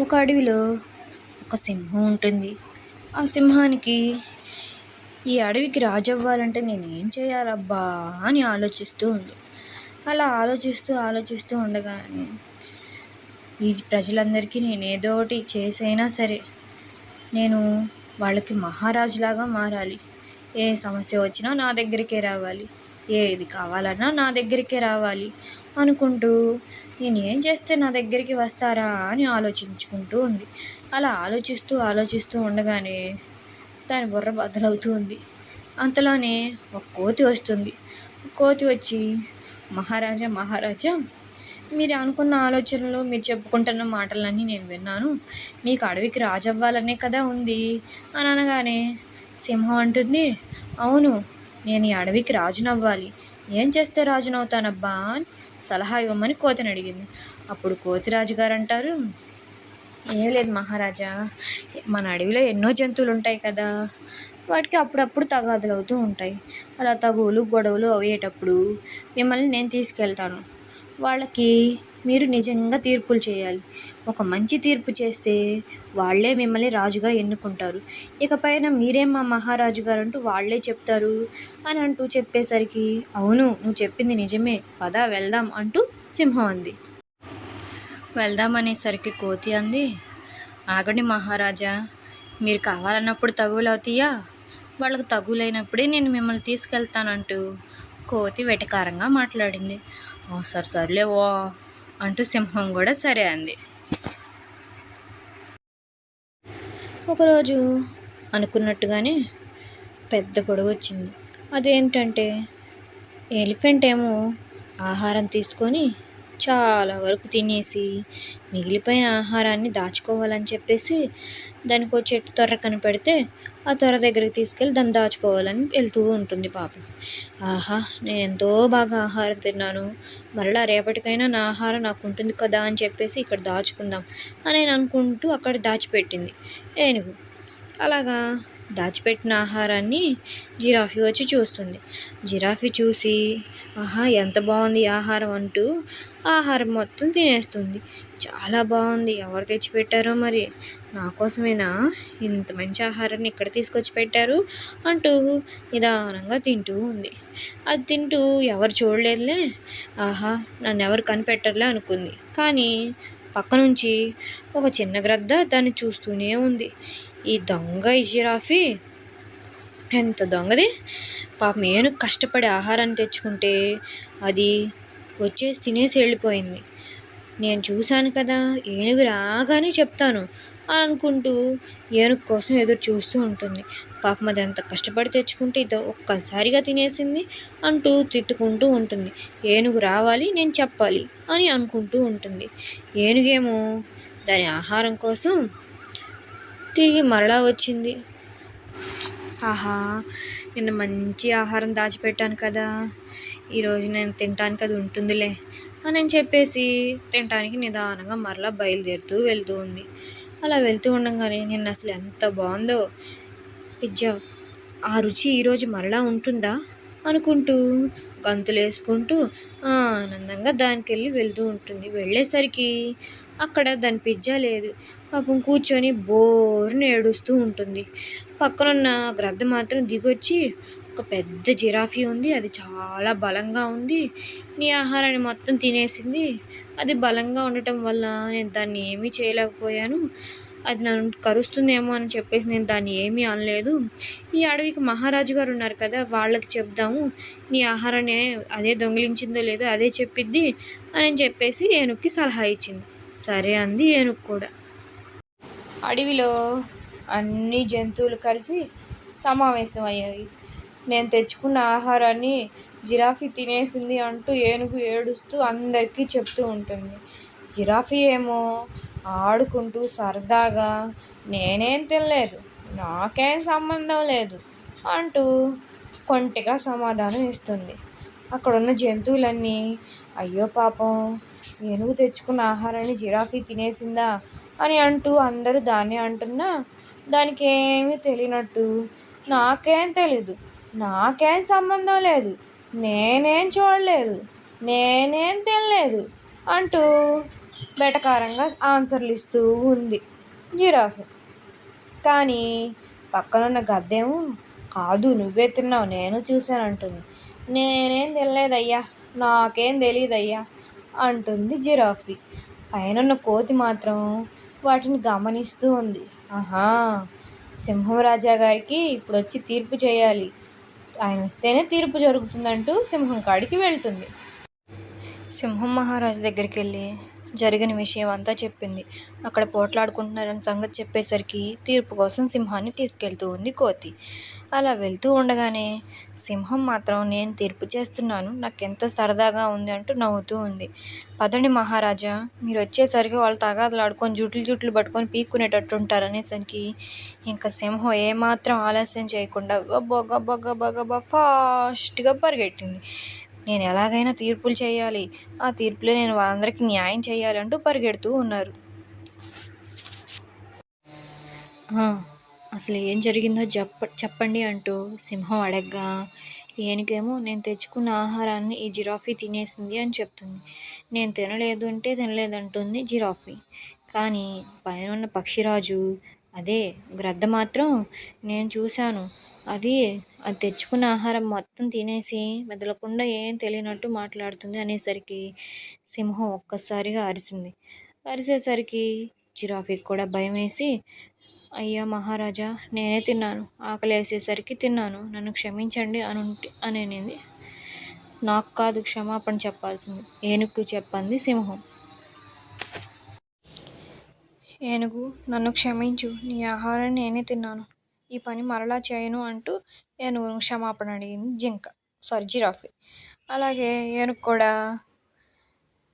ఒక అడవిలో ఒక సింహం ఉంటుంది. ఆ సింహానికి ఈ అడవికి రాజు అవ్వాలంటే నేనేం చేయాలబ్బా అని ఆలోచిస్తూ ఉంది. అలా ఆలోచిస్తూ ఉండగానే ఈ ప్రజలందరికీ నేను ఏదో ఒకటి చేసైనా సరే నేను వాళ్ళకి మహారాజులాగా మారాలి. ఏ సమస్య వచ్చినా నా దగ్గరికే రావాలి, ఏది కావాలన్నా నా దగ్గరికే రావాలి అనుకుంటూ నేను ఏం చేస్తే నా దగ్గరికి వస్తారా అని ఆలోచించుకుంటూ ఉంది. అలా ఆలోచిస్తూ ఉండగానే దాని బుర్ర బద్దలవుతూ ఉంది. అంతలోనే ఒక కోతి వస్తుంది. కోతి వచ్చి, మహారాజా, మీరు అనుకున్న ఆలోచనలు, మీరు చెప్పుకుంటున్న మాటలన్నీ నేను విన్నాను. మీకు అడవికి రాజు అవ్వాలనే కదా ఉంది అని అనగానే సింహం అంటుంది, అవును, నేను ఈ అడవికి రాజునవ్వాలి. ఏం చేస్తే రాజునవుతానబ్బా అని సలహా ఇవ్వమని కోతిని అడిగింది. అప్పుడు కోతిరాజు గారు అంటారు, ఏం లేదు మహారాజా, మన అడవిలో ఎన్నో జంతువులు ఉంటాయి కదా, వాటికి అప్పుడప్పుడు తగాదులు అవుతూ ఉంటాయి. అలా తగువులు గొడవలు అయ్యేటప్పుడు మిమ్మల్ని నేను తీసుకెళ్తాను. వాళ్ళకి మీరు నిజంగా తీర్పులు చేయాలి. ఒక మంచి తీర్పు చేస్తే వాళ్ళే మిమ్మల్ని రాజుగా ఎన్నుకుంటారు. ఇకపైన మీరేం మా మహారాజు గారు అంటూ వాళ్ళే చెప్తారు అని అంటూ చెప్పేసరికి, అవును, నువ్వు చెప్పింది నిజమే, పద వెళ్దాం అంటూ సింహం అంది. వెళ్దామనేసరికి కోతి అంది, ఆగండి మహారాజా, మీరు కావాలన్నప్పుడు తగువులు అవుతాయా? వాళ్ళకు తగులైనప్పుడే నేను మిమ్మల్ని తీసుకెళ్తానంటూ కోతి వెటకారంగా మాట్లాడింది. సర్లే ఓ అంటూ సింహం కూడా సరే అంది. ఒకరోజు అనుకున్నట్టుగానే పెద్ద గొడవ వచ్చింది. అదేంటంటే ఎలిఫెంట్ ఏమో ఆహారం తీసుకొని చాలా వరకు తినేసి మిగిలిపోయిన ఆహారాన్ని దాచుకోవాలని చెప్పేసి దానికి ఒక చెట్టు తొర్ర కనిపెడితే ఆ తొర్ర దగ్గరికి తీసుకెళ్ళి దాన్ని దాచుకోవాలని వెళ్తూ ఉంటుంది పాపం. నేను ఎంతో బాగా ఆహారం తిన్నాను, మరలా రేపటికైనా నా ఆహారం నాకు ఉంటుంది కదా అని చెప్పేసి ఇక్కడ దాచుకుందాం అని నేను అనుకుంటూ అక్కడ దాచిపెట్టింది ఏనుగు. అలాగా దాచిపెట్టిన ఆహారాన్ని జిరాఫీ వచ్చి చూస్తుంది. జిరాఫీ చూసి, ఎంత బాగుంది ఆహారం అంటూ ఆహారం మొత్తం తినేస్తుంది. చాలా బాగుంది, ఎవరు తెచ్చిపెట్టారో మరి, నా కోసమేనా ఇంత మంచి ఆహారాన్ని ఇక్కడ తీసుకొచ్చి పెట్టారు అంటూ నిదానంగా తింటూ ఉంది. అది తింటూ ఎవరు చూడలేదులే, నన్ను ఎవరు కనిపెట్టరులే అనుకుంది. కానీ పక్క నుంచి ఒక చిన్న గ్రద్ద దాన్ని చూస్తూనే ఉంది. ఈ జిరాఫీ ఎంత దొంగది, పాపం ఏనుగు కష్టపడి ఆహారాన్ని తెచ్చుకుంటే అది వచ్చేసి తినేసి వెళ్ళిపోయింది. నేను చూశాను కదా, ఏనుగు రాగానే చెప్తాను అని అనుకుంటూ ఏనుగు కోసం ఎదురు చూస్తూ ఉంటుంది. పాపం అది ఎంత కష్టపడి తెచ్చుకుంటే ఇది ఒక్కసారిగా తినేసింది అంటూ తిట్టుకుంటూ ఉంటుంది. ఏనుగు రావాలి, నేను చెప్పాలి అని అనుకుంటూ ఉంటుంది. ఏనుగేమో దాని ఆహారం కోసం తిరిగి మరలా వచ్చింది. నిన్న మంచి ఆహారం దాచిపెట్టాను కదా, ఈరోజు నేను తినటానికి అది ఉంటుందిలే అని చెప్పేసి తినటానికి నిదానంగా మరలా బయలుదేరుతూ వెళ్తూ ఉంది. అలా వెళ్తూ ఉండగానే నిన్న అసలు ఎంత బాగుందో పిజ్జా, ఆ రుచి ఈరోజు మరలా ఉంటుందా అనుకుంటూ గంతులు వేసుకుంటూ ఆనందంగా దానికి వెళ్తూ ఉంటుంది. వెళ్ళేసరికి అక్కడ దాని పిజ్జా లేదు. పాపం కూర్చొని బోర్ని ఏడుస్తూ ఉంటుంది. పక్కనున్న గ్రద్ద మాత్రం దిగొచ్చి, ఒక పెద్ద జిరాఫీ ఉంది, అది చాలా బలంగా ఉంది, నీ ఆహారాన్ని మొత్తం తినేసింది, అది బలంగా ఉండటం వల్ల నేను దాన్ని ఏమీ చేయలేకపోయాను, అది నన్ను కరుస్తుందేమో అని చెప్పేసి నేను దాన్ని ఏమీ అనలేదు. ఈ అడవికి మహారాజు గారు ఉన్నారు కదా, వాళ్ళకి చెప్దాము, నీ ఆహారాన్ని అదే దొంగిలించిందో లేదో అదే చెప్పిద్ది అని చెప్పేసి ఏనుగుకి సలహా ఇచ్చింది. సరే అంది ఏనుగు కూడా. అడవిలో అన్ని జంతువులు కలిసి సమావేశం అయ్యాయి. నేను తెచ్చుకున్న ఆహారాన్ని జిరాఫీ తినేసింది అంటూ ఏనుగు ఏడుస్తూ అందరికీ చెప్తూ ఉంటుంది. జిరాఫీ ఏమో ఆడుకుంటూ సరదాగా, నేనేం తినలేదు, నాకేం సంబంధం లేదు అంటూ కొంటెగా సమాధానం ఇస్తుంది. అక్కడున్న జంతువులన్నీ, అయ్యో పాపం, ఏనుగు తెచ్చుకున్న ఆహారాన్ని జిరాఫీ తినేసిందా అని అంటూ అందరూ దాన్ని అంటున్నా దానికి ఏమీ తెలియనట్టు, నాకేం తెలీదు, నాకేం సంబంధం లేదు, నేనేం చూడలేదు, నేనేం తినలేదు అంటూ వెటకారంగా ఆన్సర్లు ఇస్తూ ఉంది జిరాఫీ. కానీ పక్కనున్న గద్దేమో కాదు నువ్వే తిన్నావు నేను చూశానంటుంది. నేనేం తినలేదయ్యా, నాకేం తెలియదయ్యా అంటుంది జిరాఫీ. పైనున్న కోతి మాత్రం వాటిని గమనిస్తూ ఉంది. ఆహా, సింహం రాజా గారికి ఇప్పుడు వచ్చి తీర్పు చేయాలి, ఆయన వస్తేనే తీర్పు జరుగుతుందంటూ సింహం కాడికి వెళ్తుంది. సింహం మహారాజు దగ్గరికి వెళ్ళి జరిగిన విషయం అంతా చెప్పింది. అక్కడ పోట్లాడుకుంటున్నారని సంగతి చెప్పేసరికి తీర్పు కోసం సింహాన్ని తీసుకెళ్తూ ఉంది కోతి. అలా వెళ్తూ ఉండగానే సింహం మాత్రం నేను తీర్పు చేస్తున్నాను, నాకెంతో సరదాగా ఉంది అంటూ నవ్వుతూ ఉంది. పదండి మహారాజా, మీరు వచ్చేసరికి వాళ్ళు తగాదలాడుకొని జుట్లు పట్టుకొని పీక్కునేటట్టు ఉంటారనేసరికి ఇంకా సింహం ఏమాత్రం ఆలస్యం చేయకుండా గబ్బా గబ్బా గబ్బా గబ్బా ఫాస్ట్గా పరిగెట్టింది. నేను ఎలాగైనా తీర్పులు చేయాలి, ఆ తీర్పులో నేను వాళ్ళందరికీ న్యాయం చేయాలి అంటూ పరిగెడుతూ ఉన్నారు. అసలు ఏం జరిగిందో చెప్పండి అంటూ సింహం అడగ్గా ఏనుగేమో నేను తెచ్చుకున్న ఆహారాన్ని ఈ జిరాఫీ తినేసింది అని చెప్తుంది. నేను తినలేదు అంటే తినలేదంటుంది జిరాఫీ. కానీ పైన ఉన్న పక్షిరాజు అదే గ్రద్ద మాత్రం నేను చూశాను, అది తెచ్చుకున్న ఆహారం మొత్తం తినేసి మెదలకుండా ఏం తెలియనట్టు మాట్లాడుతుంది అనేసరికి సింహం ఒక్కసారిగా అరిసింది. అరిసేసరికి జిరాఫీకి కూడా భయం వేసి అయ్యా మహారాజా, నేనే తిన్నాను, ఆకలి వేసేసరికి తిన్నాను, నన్ను క్షమించండి అనేది. నాకు కాదు క్షమాపణ చెప్పాల్సింది, ఏనుగు చెప్పింది సింహం. ఏనుగు, నన్ను క్షమించు, నీ ఆహారాన్ని నేనే తిన్నాను, ఈ పని మరలా చేయను అంటూ ఏనుగు క్షమాపణ అడిగింది జిరాఫీ. అలాగే ఏనుగు కూడా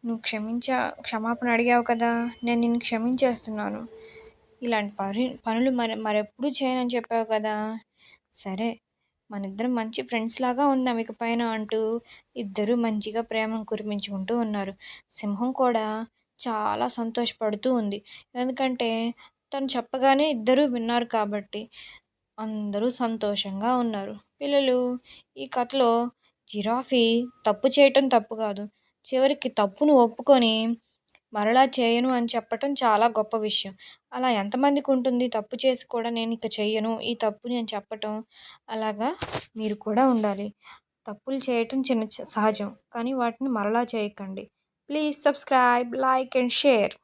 నువ్వు క్షమాపణ అడిగావు కదా, నేను నిన్ను క్షమించేస్తున్నాను, ఇలాంటి పనులు మరెప్పుడు చేయనని చెప్పావు కదా, సరే మన ఇద్దరం మంచి ఫ్రెండ్స్ లాగా ఉందాం ఇక పైన అంటూ ఇద్దరు మంచిగా ప్రేమను కురిపించుకుంటూ ఉన్నారు. సింహం కూడా చాలా సంతోషపడుతూ ఉంది, ఎందుకంటే తను చెప్పగానే ఇద్దరూ విన్నారు కాబట్టి అందరూ సంతోషంగా ఉన్నారు. పిల్లలు, ఈ కథలో జిరాఫీ తప్పు చేయటం తప్పు కాదు, చివరికి తప్పును ఒప్పుకొని మరలా చేయను అని చెప్పటం చాలా గొప్ప విషయం. అలా ఎంతమందికి ఉంటుంది, తప్పు చేసి కూడా నేను ఇక చెయ్యను, ఈ తప్పు నేను చెప్పటం. అలాగా మీరు కూడా ఉండాలి. తప్పులు చేయటం సహజం, కానీ వాటిని మరలా చేయకండి. Please subscribe, like and share.